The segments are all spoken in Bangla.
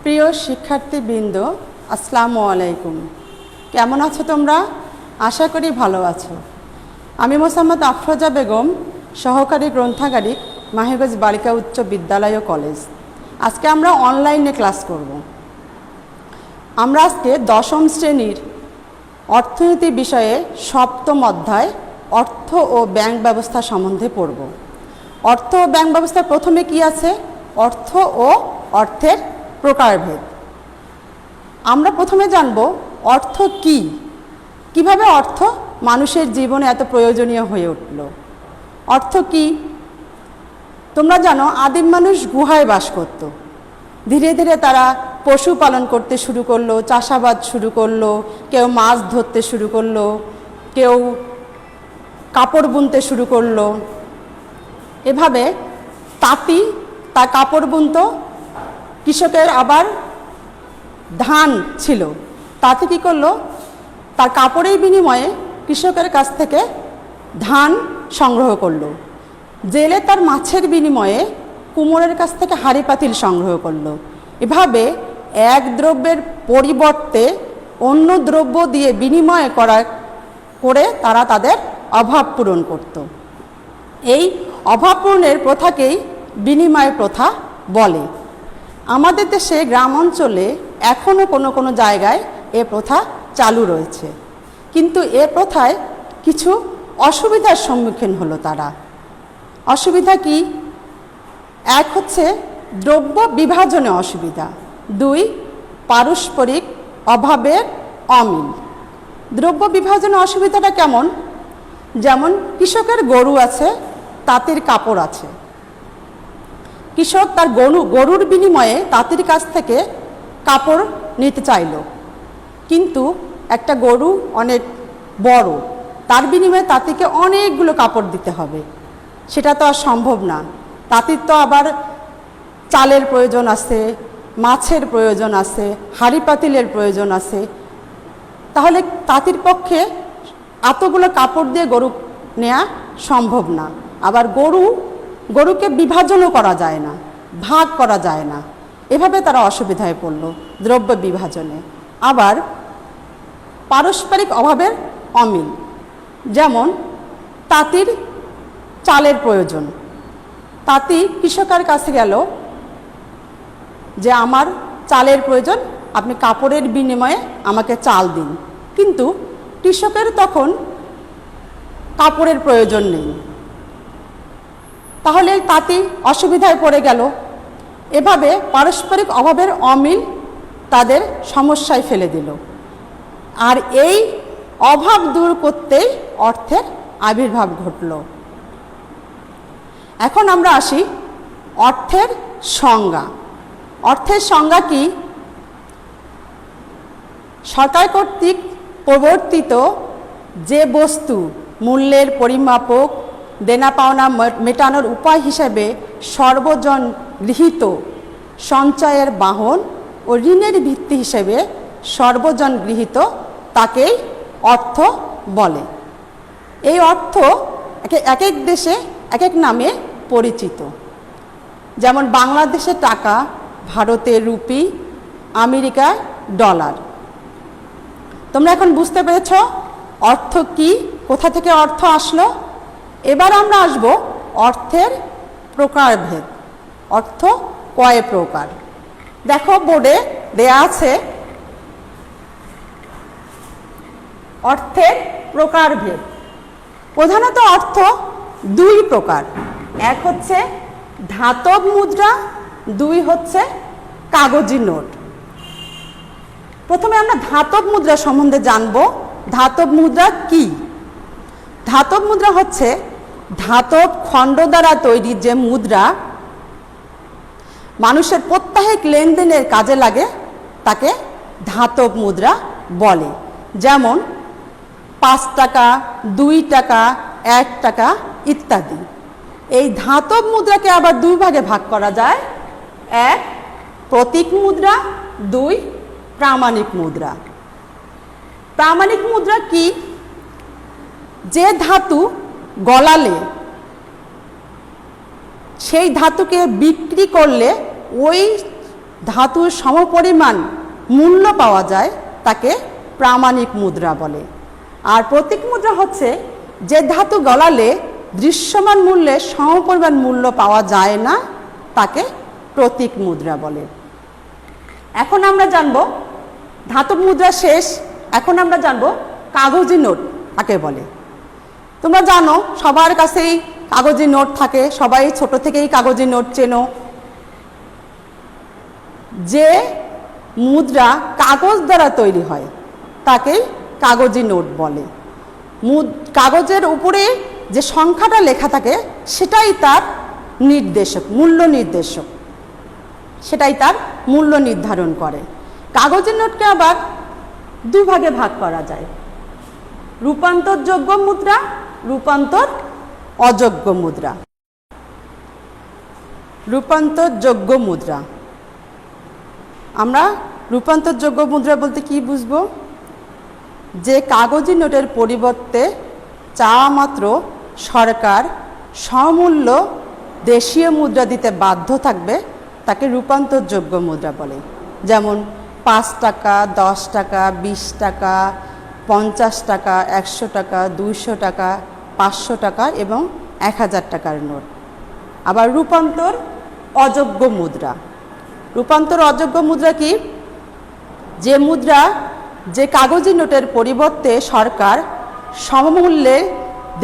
প্রিয় শিক্ষার্থীবৃন্দ, আসসালামু আলাইকুম। কেমন আছো তোমরা? আশা করি ভালো আছো। আমি মোসাম্মদ আফরোজা বেগম, সহকারী গ্রন্থাগারিক, মাহিরগঞ্জ বালিকা উচ্চ বিদ্যালয় ও কলেজ। আজকে আমরা অনলাইনে ক্লাস করব। আমরা আজকে দশম শ্রেণীর অর্থনীতি বিষয়ে সপ্তম অধ্যায় অর্থ ও ব্যাংক ব্যবস্থা সম্বন্ধে পড়ব। অর্থ ও ব্যাংক ব্যবস্থার প্রথমে কি আছে? অর্থ ও অর্থের প্রকারভেদ। আমরা প্রথমে জানব অর্থ কি, কিভাবে অর্থ মানুষের জীবনে এত প্রয়োজনীয় হয়ে উঠল। অর্থ কি? তোমরা জানো আদিম মানুষ গুহায় বাস করত। ধীরে ধীরে তারা পশুপালন করতে শুরু করলো, চাষাবাদ শুরু করলো, কেউ মাছ ধরতে শুরু করলো, কেউ কাপড় বুনতে শুরু করলো। এভাবে তাঁতি তার কাপড় বুনত, কৃষকের আবার ধান ছিল, তাতে কী করলো, তার কাপড়ের বিনিময়ে কৃষকের কাছ থেকে ধান সংগ্রহ করলো। জেলে তার মাছের বিনিময়ে কুমোরের কাছ থেকে হাঁড়ি পাতিল সংগ্রহ করলো। এভাবে এক দ্রব্যের পরিবর্তে অন্য দ্রব্য দিয়ে বিনিময় করে তারা তাদের অভাব পূরণ করত। এই অভাব পূরণের প্রথাকেই বিনিময় প্রথা বলে। আমাদের দেশে গ্রাম অঞ্চলে এখনও কোনো কোনো জায়গায় এ প্রথা চালু রয়েছে, কিন্তু এ প্রথায় কিছু অসুবিধার সম্মুখীন হলো তারা। অসুবিধা কি? এক হচ্ছে দ্রব্য বিভাজনে অসুবিধা, দুই পারস্পরিক অভাবের অমিল। দ্রব্য বিভাজনে অসুবিধাটা কেমন? যেমন কৃষকের গরু আছে, তাঁতির কাপড় আছে। কৃষক তার গরুর বিনিময়ে তাঁতির কাছ থেকে কাপড় নিতে চাইল, কিন্তু একটা গরু অনেক বড়, তার বিনিময়ে তাঁতিকে অনেকগুলো কাপড় দিতে হবে, সেটা তো আর সম্ভব না। তাঁতির তো আবার চালের প্রয়োজন আছে, মাছের প্রয়োজন আছে, হাঁড়ি পাতিলের প্রয়োজন আছে। তাহলে তাঁতির পক্ষে এতগুলো কাপড় দিয়ে গরু নেওয়া সম্ভব না। আবার গরুকে বিভাজনও করা যায় না, ভাগ করা যায় না। এভাবে তারা অসুবিধায় পড়ল দ্রব্য বিভাজনে। আবার পারস্পরিক অভাবের অমিল, যেমন তাঁতির চালের প্রয়োজন। তাঁতি কৃষকের কাছে গেল যে আমার চালের প্রয়োজন, আপনি কাপড়ের বিনিময়ে আমাকে চাল দিন, কিন্তু কৃষকের তখন কাপড়ের প্রয়োজন নেই। তাহলে তাঁতি অসুবিধায় পড়ে গেল। এভাবে পারস্পরিক অভাবের অমিল তাদের সমস্যায় ফেলে দিল। আর এই অভাব দূর করতেই অর্থের আবির্ভাব ঘটল। এখন আমরা আসি অর্থের সংজ্ঞা। অর্থের সংজ্ঞা কি? সরকার কর্তৃক প্রবর্তিত যে বস্তু মূল্যের পরিমাপক, দেনা পাওনা মেটানোর উপায় হিসেবে সর্বজন গৃহীত, সঞ্চয়ের বাহন ও ঋণের ভিত্তি হিসেবে সর্বজন গৃহীত, তাকেই অর্থ বলে। এই অর্থ এক এক দেশে এক এক নামে পরিচিত। যেমন বাংলাদেশে টাকা, ভারতে রুপি, আমেরিকায় ডলার। তোমরা এখন বুঝতে পেরেছ অর্থ কি, কোথা থেকে অর্থ আসলো। এবার আমরা আসব অর্থের প্রকারভেদ। অর্থ কয় প্রকার? দেখো বোর্ডে দেয়া আছে অর্থের প্রকারভেদ। প্রধানত অর্থ দুই প্রকার। এক হচ্ছে ধাতব মুদ্রা, দুই হচ্ছে কাগজি নোট। প্রথমে আমরা ধাতব মুদ্রা সম্বন্ধে জানব। ধাতব মুদ্রা কি? ধাতব মুদ্রা হচ্ছে ধাতব খণ্ড দ্বারা তৈরি যে মুদ্রা মানুষের প্রত্যেক লেনদেনের কাজে লাগে, তাকে ধাতব মুদ্রা বলে। যেমন 5 টাকা, 2 টাকা, 1 টাকা ইত্যাদি। এই ধাতব মুদ্রাকে আবার দুই ভাগে ভাগ করা যায়। এক প্রতীক মুদ্রা, দুই প্রামাণিক মুদ্রা। প্রামাণিক মুদ্রা কি? যে ধাতু গলালে সেই ধাতুকে বিক্রি করলে ওই ধাতুর সমপরিমাণ মূল্য পাওয়া যায় তাকে প্রামাণিক মুদ্রা বলে। আর প্রতীক মুদ্রা হচ্ছে যে ধাতু গলালে দৃশ্যমান মূল্যে সমপরিমাণ মূল্য পাওয়া যায় না তাকে প্রতীক মুদ্রা বলে। এখন আমরা জানব ধাতব মুদ্রা শেষ, এখন আমরা জানব কাগজি নোট কাকে বলে। তোমরা জানো সবার কাছেই কাগজি নোট থাকে, সবাই ছোট থেকেই কাগজি নোট চেনো। যে মুদ্রা কাগজ দ্বারা তৈরি হয় তাকেই কাগজি নোট বলে। কাগজের উপরে যে সংখ্যাটা লেখা থাকে সেটাই তার নির্দেশক, মূল্য নির্দেশক, সেটাই তার মূল্য নির্ধারণ করে। কাগজি নোটকে আবার দুভাগে ভাগ করা যায়, রূপান্তরযোগ্য মুদ্রা, রূপান্তর অযোগ্য মুদ্রা। রূপান্তরযোগ্য মুদ্রা, আমরা রূপান্তরযোগ্য মুদ্রা বলতে কি বুঝবো? যে কাগজি নোটের পরিবর্তে চাওয়া মাত্র সরকার সমূল্য দেশীয় মুদ্রা দিতে বাধ্য থাকবে তাকে রূপান্তরযোগ্য মুদ্রা বলে। যেমন 5 টাকা, 10 টাকা, 20 টাকা, 50 টাকা, 100 টাকা, 200 টাকা, 500 টাকা এবং 1000 টাকার নোট। আবার রূপান্তর অযোগ্য মুদ্রা, রূপান্তর অযোগ্য মুদ্রা কি? যে মুদ্রা যে কাগজি নোটের পরিবর্তে সরকার সমমূল্যে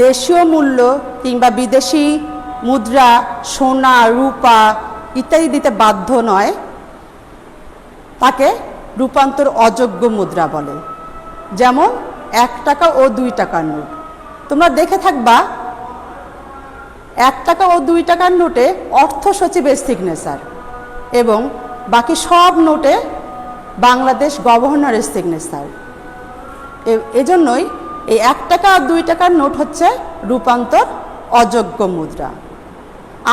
দেশীয় মূল্য কিংবা বিদেশি মুদ্রা, সোনা, রূপা ইত্যাদি দিতে বাধ্য নয় তাকে রূপান্তর অযোগ্য মুদ্রা বলে। যেমন 1 টাকা ও 2 টাকার নোট, তোমরা দেখে থাকবা 1 টাকা ও 2 টাকার নোটে অর্থ সচিবের সিগনেচার এবং বাকি সব নোটে বাংলাদেশ গভর্নরের সিগনেচার। এজন্যই এই 1 টাকা আর 2 টাকার নোট হচ্ছে রূপান্তর অযোগ্য মুদ্রা।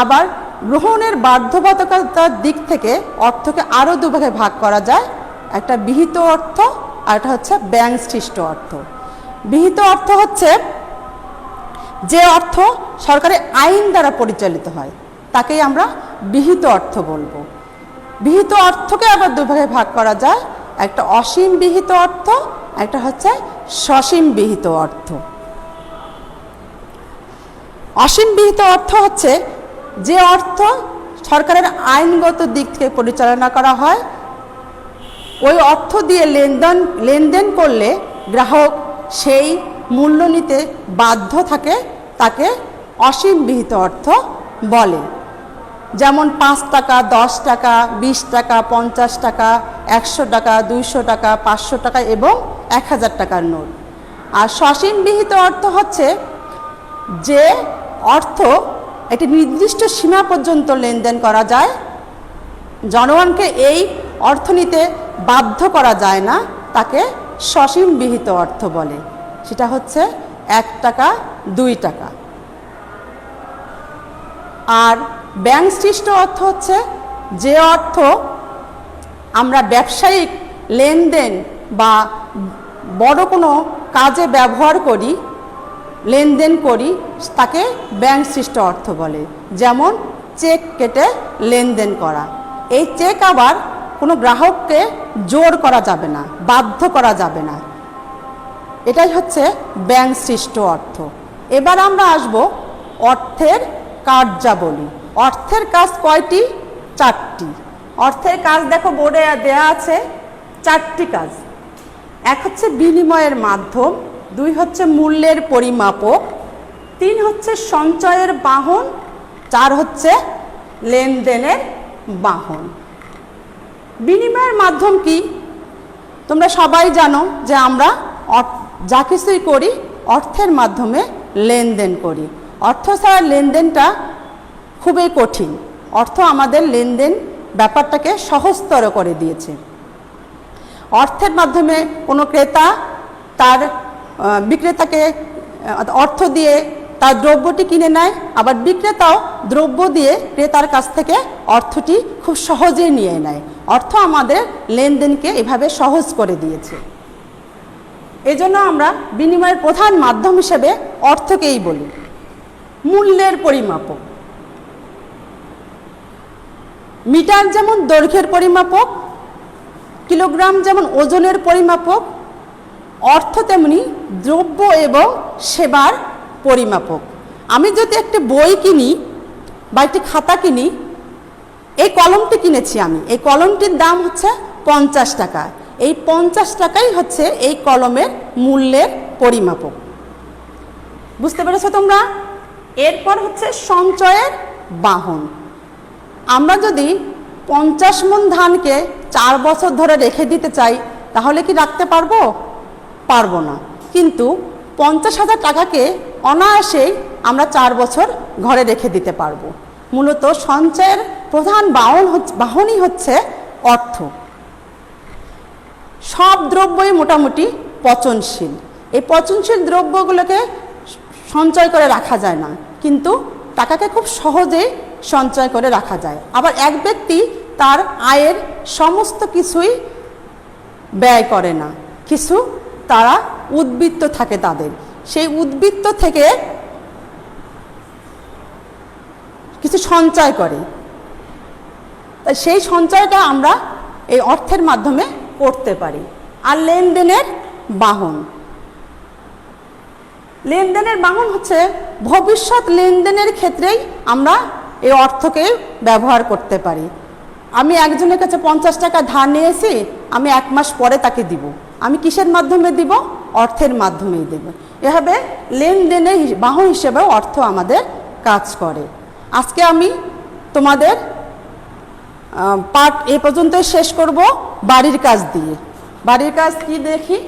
আবার গ্রহণের বাধ্যবাধকতার দিক থেকে অর্থকে আরও দুভাগে ভাগ করা যায়, একটা বিহিত অর্থ আর একটা হচ্ছে ব্যাংক সৃষ্ট অর্থ। বিহিত অর্থ হচ্ছে যে অর্থ সরকারের আইন দ্বারা পরিচালিত হয় তাকেই আমরা বিহিত অর্থ বলবো। বিহিত অর্থকে আবার দুভাগে ভাগ করা যায়, একটা অসীম বিহিত অর্থ, একটা হচ্ছে সসীম বিহিত অর্থ। অসীম বিহিত অর্থ হচ্ছে যে অর্থ সরকারের আইনগত দিক থেকে পরিচালনা করা হয়, ওই অর্থ দিয়ে লেনদেন করলে গ্রাহক সেই মূল্য নিতে বাধ্য থাকে তাকে অসীম বিহিত অর্থ বলে। যেমন 5 টাকা, 10 টাকা, 20 টাকা, 50 টাকা, 100 টাকা, 200 টাকা, 500 টাকা এবং 1000 টাকার নোট। আর সসীম বিহিত অর্থ হচ্ছে যে অর্থ একটি নির্দিষ্ট সীমা পর্যন্ত লেনদেন করা যায়, জনগণকে এই অর্থ নিতে বাধ্য করা যায় না, তাকে সসীম বিহিত অর্থ বলে। সেটা হচ্ছে 1 টাকা, 2 টাকা। আর ব্যাংক সৃষ্ট অর্থ হচ্ছে যে অর্থ আমরা ব্যবসায়িক লেনদেন বা বড় কোনো কাজে ব্যবহার করি, লেনদেন করি, তাকে ব্যাংক সৃষ্ট অর্থ বলে। যেমন চেক কেটে লেনদেন করা, এই চেক আবার কোনো গ্রাহককে জোর করা যাবে না, বাধ্য করা যাবে না, এটাই হচ্ছে ব্যাংক সৃষ্ট অর্থ। এবার আমরা আসব অর্থের কার্যাবলী। অর্থের কাজ কয়টি? 4টি। অর্থের কাজ দেখো বোর্ডে দেয়া আছে 4টি কাজ। 1 হচ্ছে বিনিময়ের মাধ্যম, 2 হচ্ছে মূল্যের পরিমাপক, 3 হচ্ছে সঞ্চয়ের বাহন, 4 হচ্ছে লেনদেনের বাহন। বিনিময়ের মাধ্যম কি? তোমরা সবাই জানো যে আমরা যা কিছুই করি অর্থের মাধ্যমে লেনদেন করি। অর্থ ছাড়া লেনদেনটা খুবই কঠিন। অর্থ আমাদের লেনদেন ব্যাপারটাকে সহজতর করে দিয়েছে। অর্থের মাধ্যমে কোনো ক্রেতা তার বিক্রেতাকে অর্থ দিয়ে তার দ্রব্যটি কিনে নেয়, আবার বিক্রেতাও দ্রব্য দিয়ে ক্রেতার কাছ থেকে অর্থটি খুব সহজেই নিয়ে নেয়। অর্থ আমাদের লেনদেনকে এভাবে সহজ করে দিয়েছে। এজন্য আমরা বিনিময়ের প্রধান মাধ্যম হিসেবে অর্থকেই বলি। মূল্যের পরিমাপক, মিটার যেমন দৈর্ঘ্যের পরিমাপক, কিলোগ্রাম যেমন ওজনের পরিমাপক, অর্থ তেমনি দ্রব্য এবং সেবার পরিমাপক। আমি যদি একটি বই কিনি বা একটি খাতা কিনি, এই কলমটি কিনেছি আমি, এই কলমটির দাম হচ্ছে 50 টাকা। এই 50 টাকাই হচ্ছে এই কলমের মূল্যের পরিমাপক। বুঝতে পেরেছো তোমরা? এরপর হচ্ছে সঞ্চয়ের বাহন। আমরা যদি 50 মণ ধানকে 4 বছর ধরে রেখে দিতে চাই, তাহলে কি রাখতে পারবো? পারবো না। কিন্তু 50,000 টাকাকে অনায়াসেই আমরা 4 বছর ঘরে রেখে দিতে পারবো। মূলত সঞ্চয়ের প্রধান বাহনই হচ্ছে অর্থ। সব দ্রব্যই মোটামুটি পচনশীল। এই পচনশীল দ্রব্যগুলোকে সঞ্চয় করে রাখা যায় না, কিন্তু টাকাকে খুব সহজেই সঞ্চয় করে রাখা যায়। আবার এক ব্যক্তি তার আয়ের সমস্ত কিছুই ব্যয় করে না, কিছু তারা উদ্বৃত্ত থাকে তাদের, সেই উদ্বৃত্ত থেকে কিছু সঞ্চয় করে। তাই সেই সঞ্চয়টা আমরা এই অর্থের মাধ্যমে করতে পারি। আর লেনদেনের বাহন, লেনদেনের বাহন হচ্ছে ভবিষ্যৎ লেনদেনের ক্ষেত্রেই আমরা এই অর্থকে ব্যবহার করতে পারি। আমি একজনের কাছে 50 টাকা ধার নিয়েছি, আমি 1 মাস পরে তাকে দিব, আমি কিসের মাধ্যমে দিব? অর্থের মাধ্যমেই দেব। এভাবে লেনদেনের বাহন হিসেবেও অর্থ আমাদের কাজ করে। আজকে আমি তোমাদের পাঠ এ পর্যন্তই শেষ করব বাড়ির কাজ দিয়ে। বাড়ির কাজ কি দেখি?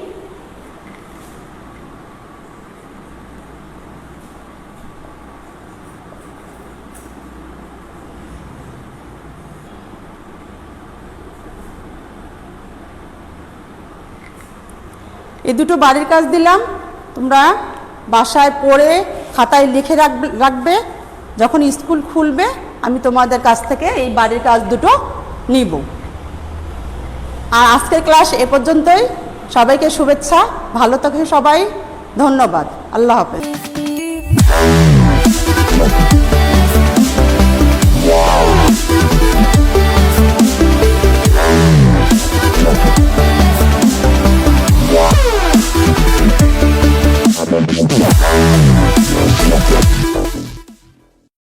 এই দুটো বাড়ির কাজ দিলাম, তোমরা বাসায় পড়ে খাতায় লিখে রাখবে। যখন স্কুল খুলবে আমি তোমাদের কাছ থেকে এই বাড়ির কাজ দুটো নিব। আর আজকের ক্লাস এ পর্যন্তই। সবাইকে শুভেচ্ছা, ভালো থাকবে সবাই, ধন্যবাদ, আল্লাহ হাফেজ।